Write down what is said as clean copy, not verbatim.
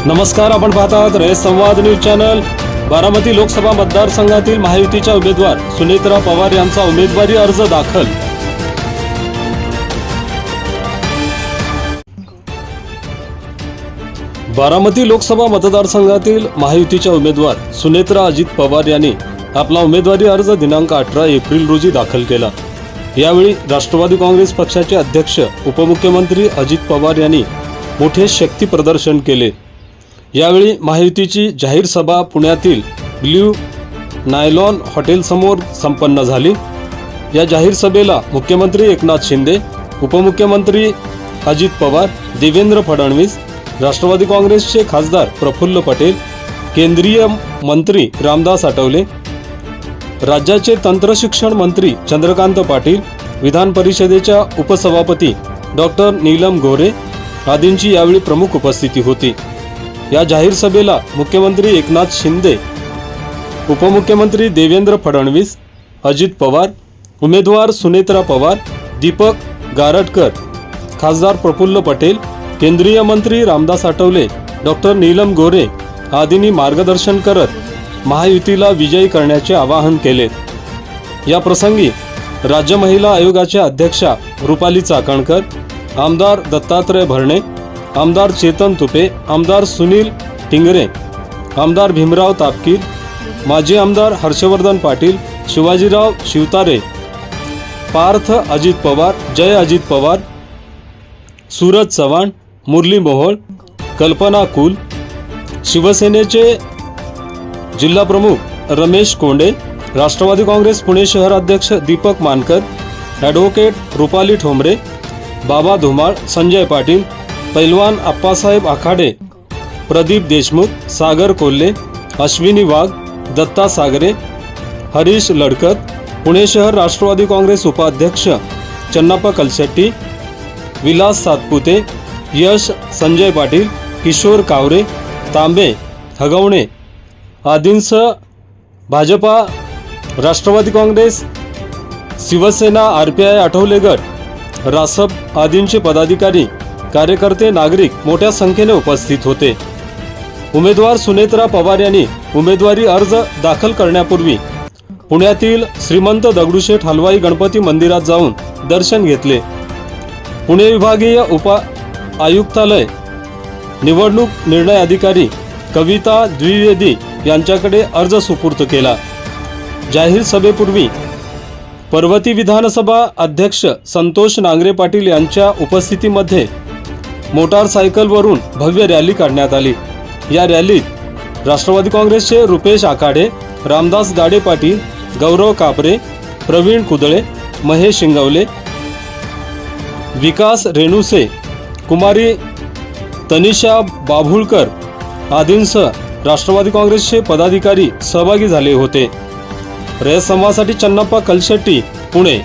नमस्कार, आपण पाहतात रयत संवाद न्यूज चॅनल। बारामती लोकसभा मतदारसंघातील महायुतीच्या उमेदवार सुनेत्रा पवार यांचा उमेदवारी अर्ज दाखल। बारामती लोकसभा मतदारसंघातील महायुतीच्या उमेदवार सुनेत्रा अजित पवार यांनी आपला उमेदवारी अर्ज दिनांक 18 एप्रिल रोजी दाखल केला। यावेळी राष्ट्रवादी काँग्रेस पक्षाचे अध्यक्ष उपमुख्यमंत्री अजित पवार यांनी मोठे शक्ती प्रदर्शन केले। यावेळी महायुतीची जाहीर सभा पुण्यातील ब्ल्यू नायलॉन हॉटेल समोर संपन्न झाली। या जाहीर सभेला मुख्यमंत्री एकनाथ शिंदे, उपमुख्यमंत्री अजित पवार, देवेंद्र फडणवीस, राष्ट्रवादी काँग्रेसचे खासदार प्रफुल्ल पटेल, केंद्रीय मंत्री रामदास आठवले, राज्याचे तंत्रशिक्षण मंत्री चंद्रकांत पाटील, विधान परिषदेच्या उपसभापती डॉक्टर नीलम गोरे आदींची यावेळी प्रमुख उपस्थिती होती। या जाहीर सभेला मुख्यमंत्री एकनाथ शिंदे, उपमुख्यमंत्री देवेंद्र फडणवीस, अजित पवार, उमेदवार सुनेत्रा पवार, दीपक गारटकर, खासदार प्रफुल्ल पटेल, केंद्रीय मंत्री रामदास आठवले, डॉक्टर नीलम गोरे आदींनी मार्गदर्शन करत महायुतीला विजयी करण्याचे आवाहन केले। या प्रसंगी राज्य महिला आयोगाच्या अध्यक्षा रुपाली चाकणकर, आमदार दत्तात्रय भरणे, आमदार चेतन तुपे, आमदार सुनील टिंगरे, आमदार भीमराव तापकीर, माजी आमदार हर्षवर्धन पाटील, शिवाजीराव शिवतारे, पार्थ अजित पवार, जय अजित पवार, सूरज चव्हाण, मुरली मोहोळ, कल्पना कुल, शिवसेनेचे जिल्हा प्रमुख रमेश कोंडे, राष्ट्रवादी काँग्रेस पुणे शहर अध्यक्ष दीपक मानकर, ॲडव्होकेट रुपाली ठोंबरे, बाबा धुमाळ, संजय पाटील, पैलवान आप्पासाहेब आखाडे, प्रदीप देशमुख, सागर कोल्हे, अश्विनी वाघ, दत्ता सागरे, हरीश लडकत, पुणे शहर राष्ट्रवादी काँग्रेस उपाध्यक्ष चन्नाप्पा कलशेट्टी, विलास सातपुते, यश संजय पाटील, किशोर कावरे, तांबे हगवणे आदींसह भाजपा, राष्ट्रवादी काँग्रेस, शिवसेना, RPI आठवले गट, रासप आदींचे पदाधिकारी, कार्यकर्ते, नागरिक मोठ्या संख्येने उपस्थित होते। उमेदवार सुनेत्रा पवार यांनी उमेदवारी अर्ज दाखल करण्यापूर्वी पुण्यातील श्रीमंत दगडूशेठ हलवाई गणपती मंदिरात जाऊन दर्शन घेतले। पुणे विभागीय आयुक्तालय निवडणूक निर्णय अधिकारी कविता द्विवेदी यांच्याकडे अर्ज सुपूर्द केला। जाहीर सभेपूर्वी पर्वती विधानसभा अध्यक्ष संतोष नांगरे पाटील यांच्या उपस्थितीमध्ये मोटारसायकलवरून भव्य रॅली काढण्यात आली। या रॅलीत राष्ट्रवादी काँग्रेसचे रुपेश आखाडे, रामदास गाडे पाटील, गौरव कापरे, प्रवीण कुदळे, महेश शिंगवले, विकास रेणुसे, कुमारी तनिषा बाभुळकर आदींसह राष्ट्रवादी काँग्रेसचे पदाधिकारी सहभागी झाले होते। रयत संवादसाठी चन्नाप्पा कलशेट्टी, पुणे।